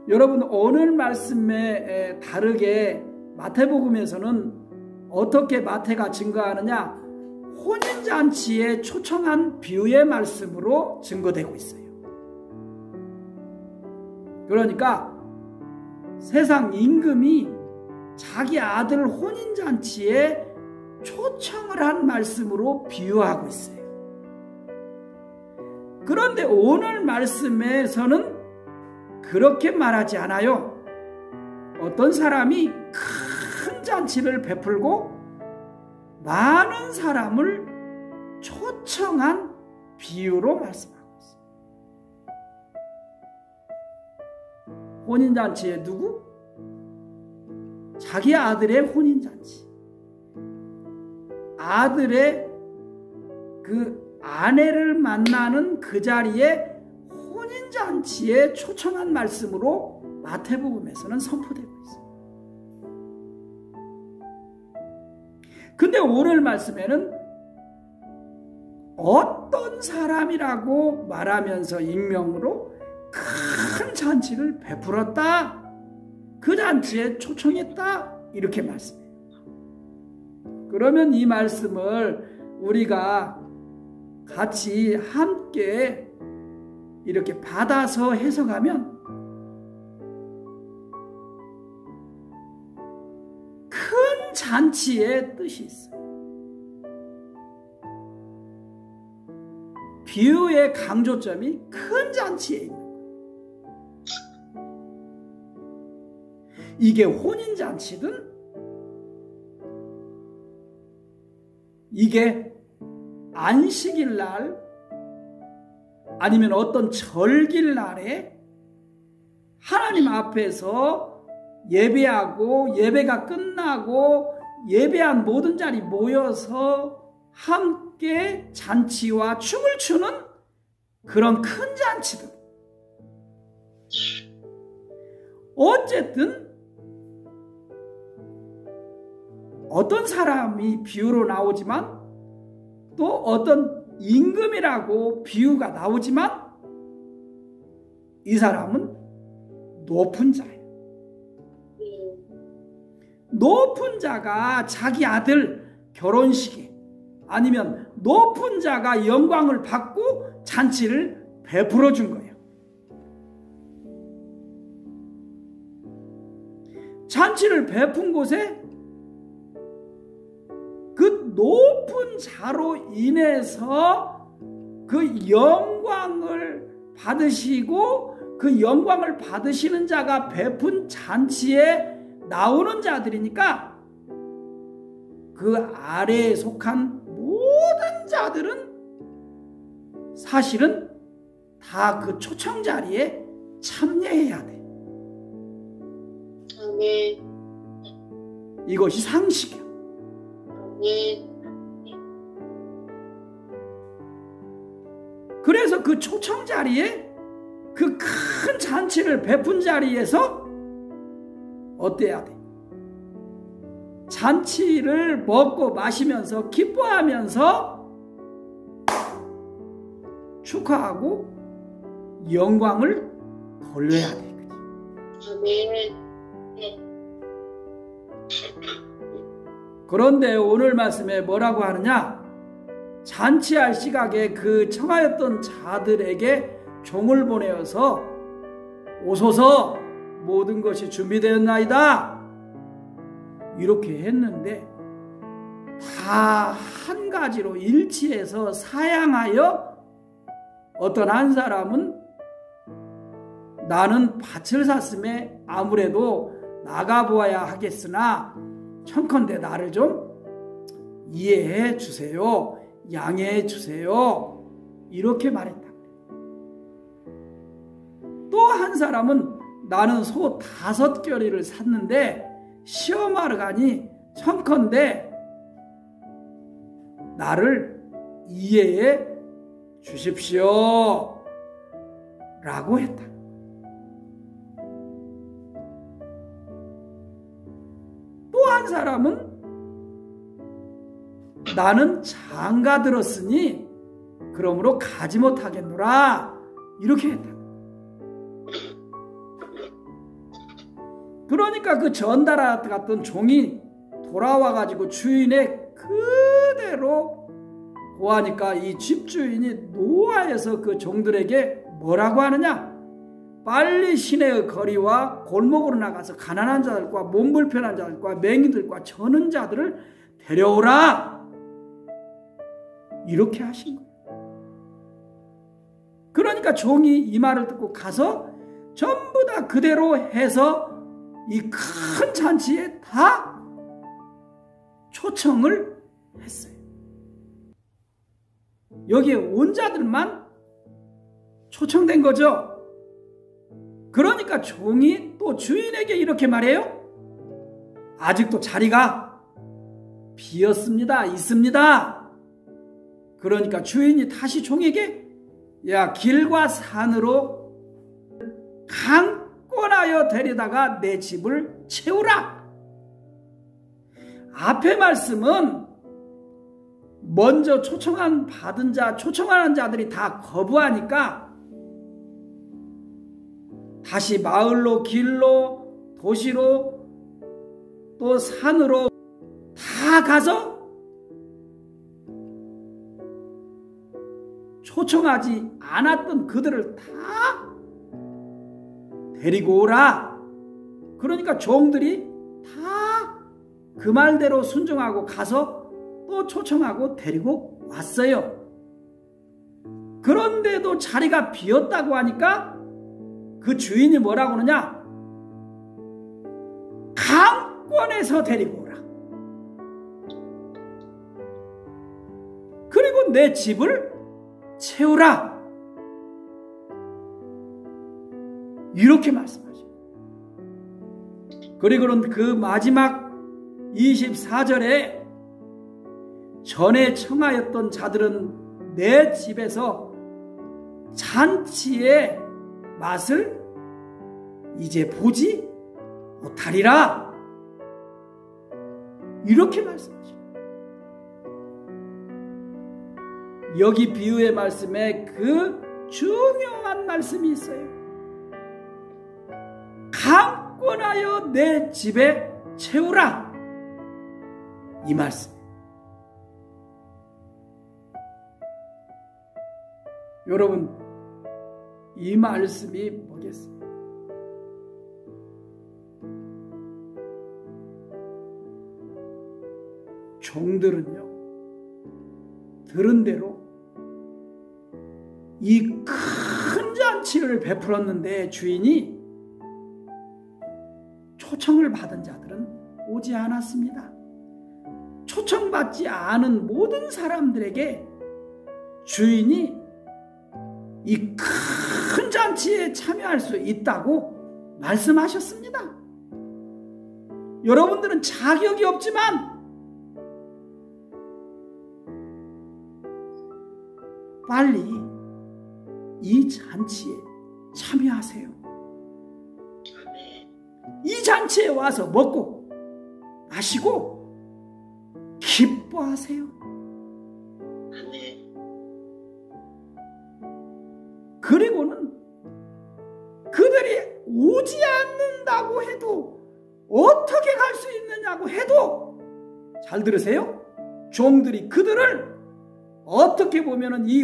여러분, 오늘 말씀에 다르게 마태복음에서는 어떻게 마태가 증거하느냐? 혼인잔치에 초청한 비유의 말씀으로 증거되고 있어요. 그러니까 세상 임금이 자기 아들 혼인잔치에 초청을 한 말씀으로 비유하고 있어요. 그런데 오늘 말씀에서는 그렇게 말하지 않아요. 어떤 사람이 큰 잔치를 베풀고 많은 사람을 초청한 비유로 말씀하고 있어요. 혼인잔치에 누구? 자기 아들의 혼인잔치. 아들의 그 아내를 만나는 그 자리에 혼인잔치에 초청한 말씀으로 마태복음에서는 선포되고 있어요. 근데 오늘 말씀에는 어떤 사람이라고 말하면서 익명으로 큰 잔치를 베풀었다, 그 잔치에 초청했다, 이렇게 말씀해요. 그러면 이 말씀을 우리가 같이 함께 이렇게 받아서 해석하면 큰 잔치의 뜻이 있어요. 비유의 강조점이 큰 잔치에 있는 거예요. 이게 혼인잔치든 이게 안식일날 아니면 어떤 절기날에 하나님 앞에서 예배하고 예배가 끝나고 예배한 모든 자리 모여서 함께 잔치와 춤을 추는 그런 큰 잔치들, 어쨌든 어떤 사람이 비유로 나오지만 또 어떤 임금이라고 비유가 나오지만 이 사람은 높은 자예요. 높은 자가 자기 아들 결혼식에, 아니면 높은 자가 영광을 받고 잔치를 베풀어 준 거예요. 잔치를 베푼 곳에 그 높은 자로 인해서 그 영광을 받으시고, 그 영광을 받으시는 자가 베푼 잔치에 나오는 자들이니까 그 아래에 속한 모든 자들은 사실은 다 그 초청 자리에 참여해야 돼. 아멘. 이것이 상식이야. 아멘. 그래서 그 초청 자리에, 그 큰 잔치를 베푼 자리에서 어때야 돼? 잔치를 먹고 마시면서 기뻐하면서 축하하고 영광을 돌려야 돼. 아멘. 그런데 오늘 말씀에 뭐라고 하느냐? 잔치할 시각에 그 청하였던 자들에게 종을 보내어서 오소서, 모든 것이 준비되었나이다 이렇게 했는데, 다 한 가지로 일치해서 사양하여 어떤 한 사람은 나는 밭을 샀음에 아무래도 나가보아야 하겠으나 청컨대 나를 좀 이해해 주세요, 양해해 주세요 이렇게 말했다. 또 한 사람은 나는 소 5겨리를 샀는데 시험하러 가니 청컨대 나를 이해해 주십시오 라고 했다. 또 한 사람은 나는 장가 들었으니 그러므로 가지 못하겠노라 이렇게 했다. 그러니까 그 전달아 갔던 종이 돌아와 가지고 주인의 그대로 고하니까 이 집주인이 노하여서 그 종들에게 뭐라고 하느냐? 빨리 시내의 거리와 골목으로 나가서 가난한 자들과 몸 불편한 자들과 맹인들과 저는 자들을 데려오라 이렇게 하신 거예요. 그러니까 종이 이 말을 듣고 가서 전부 다 그대로 해서 이 큰 잔치에 다 초청을 했어요. 여기에 온 자들만 초청된 거죠. 그러니까 종이 또 주인에게 이렇게 말해요. 아직도 자리가 비었습니다. 있습니다. 그러니까 주인이 다시 종에게 야, 길과 산으로 강권하여 데려다가 내 집을 채우라. 앞의 말씀은 먼저 초청한 초청하는 자들이 다 거부하니까 다시 마을로, 길로, 도시로, 또 산으로 다 가서 초청하지 않았던 그들을 다 데리고 오라. 그러니까 종들이 다 그 말대로 순종하고 가서 또 초청하고 데리고 왔어요. 그런데도 자리가 비었다고 하니까 그 주인이 뭐라고 하느냐? 강권에서 데리고 오라. 그리고 내 집을 채우라. 이렇게 말씀하십니다. 그리고는 그 마지막 24절에 전에 청하였던 자들은 내 집에서 잔치의 맛을 이제 보지 못하리라. 이렇게 말씀하십니다. 여기 비유의 말씀에 그 중요한 말씀이 있어요. 강권하여 내 집에 채우라. 이 말씀. 여러분, 이 말씀이 뭐겠어요? 종들은요, 들은 대로 이 큰 잔치를 베풀었는데 주인이 초청을 받은 자들은 오지 않았습니다. 초청받지 않은 모든 사람들에게 주인이 이 큰 잔치에 참여할 수 있다고 말씀하셨습니다. 여러분들은 자격이 없지만 빨리 이 잔치에 참여하세요. 이 잔치에 와서 먹고 마시고 기뻐하세요. 그리고는 그들이 오지 않는다고 해도, 어떻게 갈 수 있느냐고 해도 잘 들으세요. 종들이 그들을 어떻게 보면은 이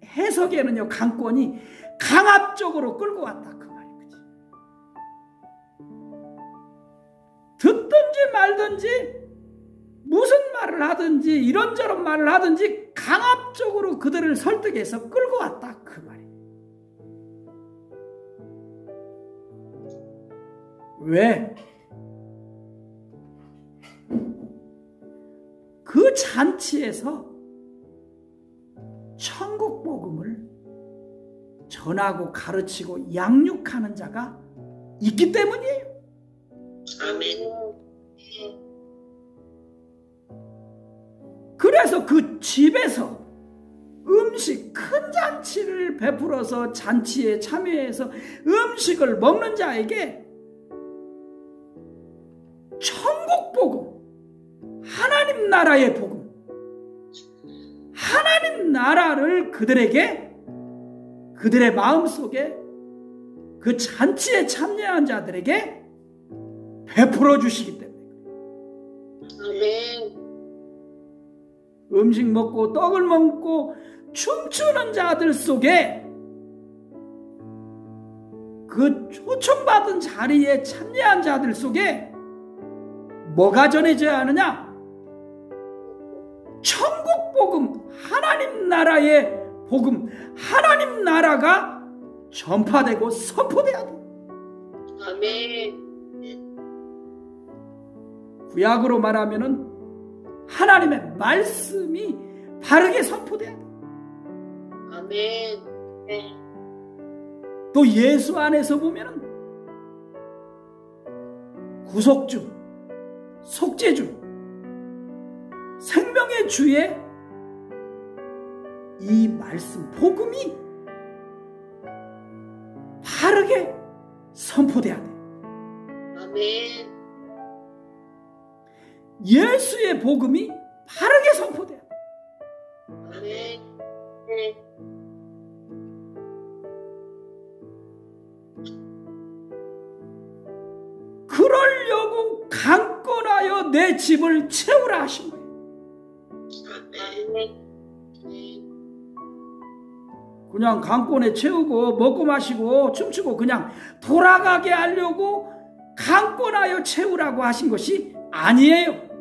해석에는요, 강권이 강압적으로 끌고 왔다 그 말이지. 듣든지 말든지 무슨 말을 하든지 이런저런 말을 하든지 강압적으로 그들을 설득해서 끌고 왔다 그 말이에요. 왜? 그 잔치에서 천국 복음을 전하고 가르치고 양육하는 자가 있기 때문이에요. 아멘. 그래서 그 집에서 음식 큰 잔치를 베풀어서 잔치에 참여해서 음식을 먹는 자에게 천국 복음, 하나님 나라의 복음, 하나님 나라를 그들에게, 그들의 마음속에 그 잔치에 참여한 자들에게 베풀어 주시기 때문에. 아멘. 음식 먹고 떡을 먹고 춤추는 자들 속에, 그 초청받은 자리에 참여한 자들 속에 뭐가 전해져야 하느냐? 천국 복음, 하나님 나라의 복음, 하나님 나라가 전파되고 선포돼야 돼. 아멘. 구약으로 말하면은 하나님의 말씀이 바르게 선포돼야 돼. 아멘. 또 예수 안에서 보면은 구속주, 속죄주, 생명의 주의 이 말씀, 복음이 바르게 선포돼야 돼. 아멘. 예수의 복음이 바르게 선포돼야 돼. 아멘. 그러려고 강권하여 내 집을 채우라 하신 거예요. 아멘. 그냥 강권에 채우고 먹고 마시고 춤추고 그냥 돌아가게 하려고 강권하여 채우라고 하신 것이 아니에요.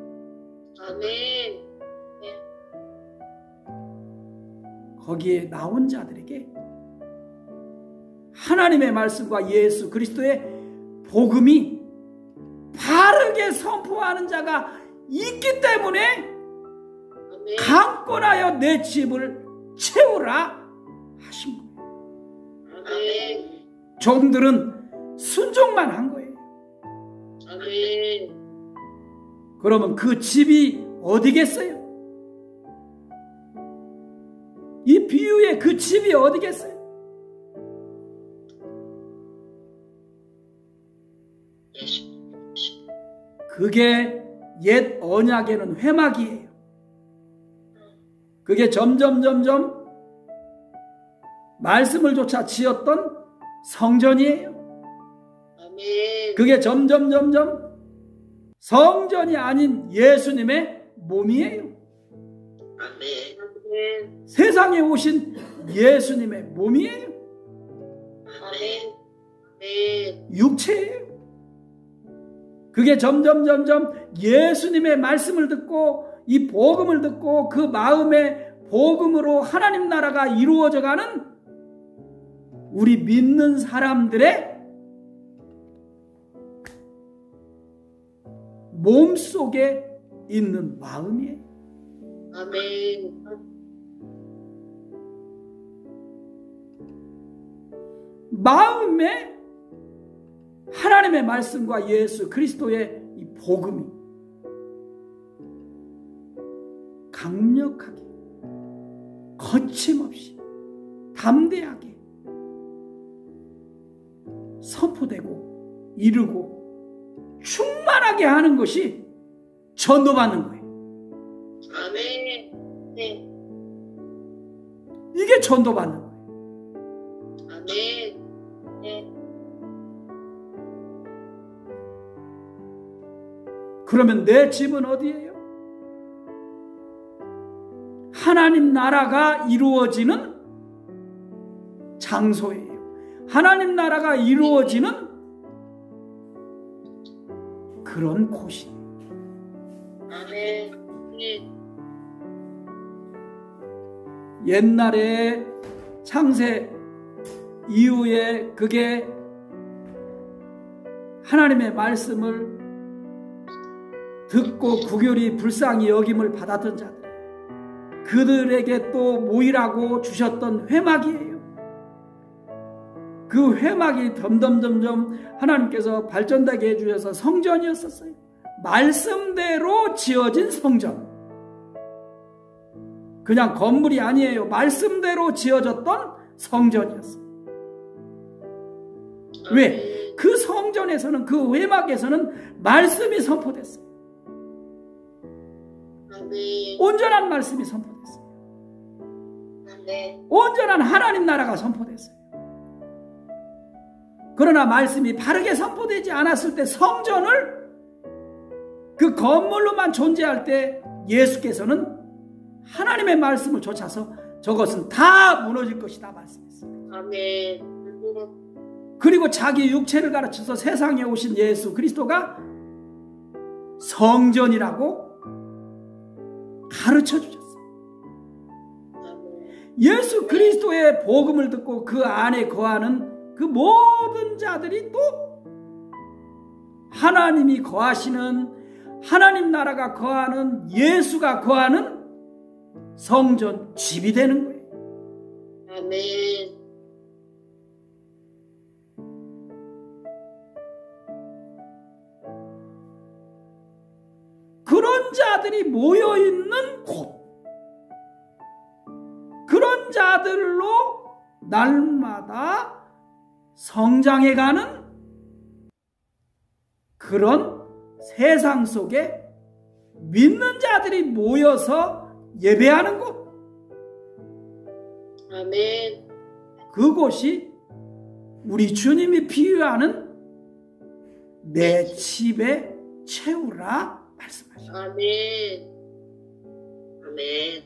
아멘. 거기에 나온 자들에게 하나님의 말씀과 예수 그리스도의 복음이 바르게 선포하는 자가 있기 때문에 아멘. 강권하여 내 집을 채우라 하신 거예요. 아멘. 종들은 순종만 한 거예요. 아멘. 그러면 그 집이 어디겠어요? 이 비유의 그 집이 어디겠어요? 그게 옛 언약에는 회막이에요. 그게 점점 말씀을 조차 지었던 성전이에요. 아멘. 그게 점점 성전이 아닌 예수님의 몸이에요. 아멘. 세상에 오신 예수님의 몸이에요. 아멘. 아멘. 육체예요. 그게 점점 예수님의 말씀을 듣고 이 복음을 듣고 그 마음의 복음으로 하나님 나라가 이루어져가는 우리 믿는 사람들의 몸속에 있는 마음이에요. 아멘. 마음에 하나님의 말씀과 예수 그리스도의 이 복음이 강력하게 거침없이 담대하게 선포되고 이루고 충만하게 하는 것이 전도받는 거예요. 아멘. 네. 이게 전도받는 거예요. 아멘. 네. 그러면 내 집은 어디예요? 하나님 나라가 이루어지는 장소예요. 하나님 나라가 이루어지는 그런 곳이에요. 아멘. 옛날에 창세 이후에 그게 하나님의 말씀을 듣고 구결이 불쌍히 여김을 받았던 자들, 그들에게 또 모이라고 주셨던 회막이에요. 그 회막이 점점 하나님께서 발전되게 해주셔서 성전이었었어요. 말씀대로 지어진 성전. 그냥 건물이 아니에요. 말씀대로 지어졌던 성전이었어요. 왜? 그 성전에서는, 그 회막에서는 말씀이 선포됐어요. 온전한 말씀이 선포됐어요. 온전한 하나님 나라가 선포됐어요. 그러나 말씀이 바르게 선포되지 않았을 때, 성전을 그 건물로만 존재할 때 예수께서는 하나님의 말씀을 좇아서 저것은 다 무너질 것이다 말씀했습니다. 아멘. 그리고 자기 육체를 가르쳐서 세상에 오신 예수 그리스도가 성전이라고 가르쳐 주셨어요. 예수 그리스도의 복음을 듣고 그 안에 거하는 그 모든 자들이 또 하나님이 거하시는, 하나님 나라가 거하는, 예수가 거하는 성전, 집이 되는 거예요. 아멘. 그런 자들이 모여있는 곳, 그런 자들로 날마다 성장해가는 그런 세상 속에 믿는 자들이 모여서 예배하는 곳, 아멘. 그곳이 우리 주님이 비유하는 내 집에 채우라 말씀하십니다. 아멘. 아멘.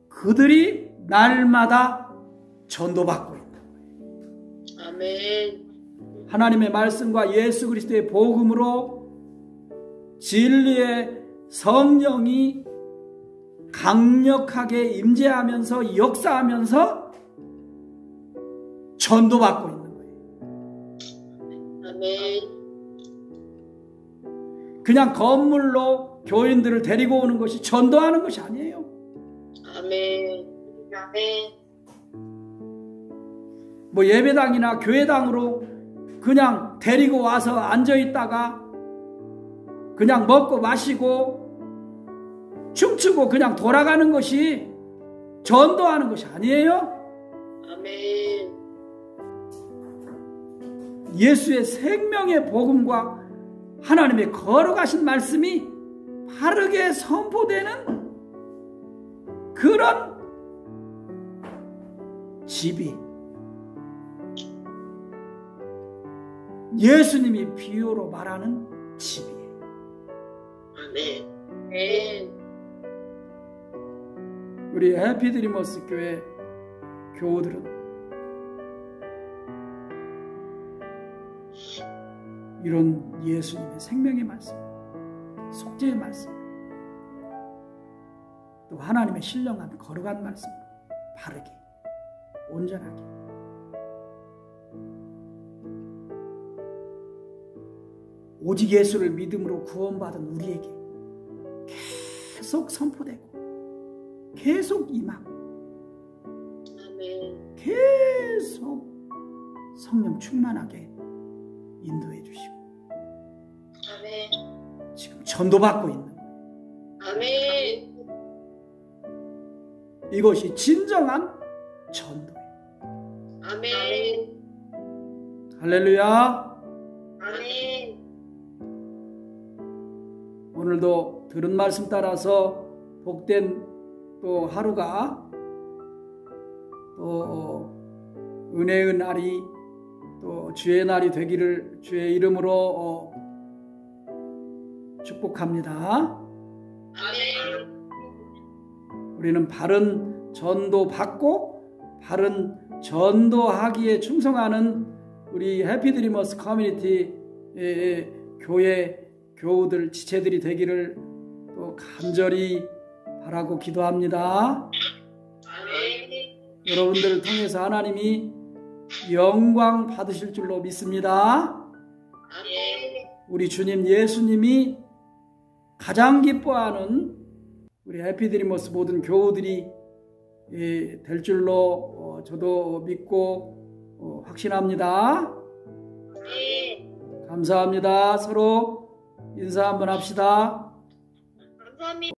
그들이 날마다 전도받고 있는 거예요. 아멘. 하나님의 말씀과 예수 그리스도의 복음으로 진리의 성령이 강력하게 임재하면서 역사하면서 전도받고 있는 거예요. 아멘. 그냥 건물로 교인들을 데리고 오는 것이 전도하는 것이 아니에요. 아멘. 아멘. 뭐 예배당이나 교회당으로 그냥 데리고 와서 앉아있다가 그냥 먹고 마시고 춤추고 그냥 돌아가는 것이 전도하는 것이 아니에요. 아멘. 예수의 생명의 복음과 하나님의 걸어가신 말씀이 바르게 선포되는 그런 집이 예수님이 비유로 말하는 집이에요. 아멘. 아멘. 우리 해피드리머스 교회 교우들은 이런 예수님의 생명의 말씀, 속죄의 말씀, 또 하나님의 신령한 거룩한 말씀, 바르게 온전하게 오직 예수를 믿음으로 구원받은 우리에게 계속 선포되고 계속 임하고 아멘. 계속 성령 충만하게 인도해 주시고 아멘. 지금 전도받고 있는 거예요. 아멘. 이것이 진정한 전도예요. 아멘. 할렐루야. 아멘. 오늘도 들은 말씀 따라서 복된 또 하루가 또 은혜의 날이 또 주의 날이 되기를 주의 이름으로 축복합니다. 우리는 바른 전도 받고 바른 전도하기에 충성하는 우리 해피드리머스 커뮤니티의 교회 교우들 지체들이 되기를 또 간절히 바라고 기도합니다. 여러분들을 통해서 하나님이 영광 받으실 줄로 믿습니다. 우리 주님 예수님이 가장 기뻐하는 우리 해피드리머스 모든 교우들이 될 줄로 저도 믿고 확신합니다. 감사합니다. 서로 인사 한번 합시다. 감사합니다.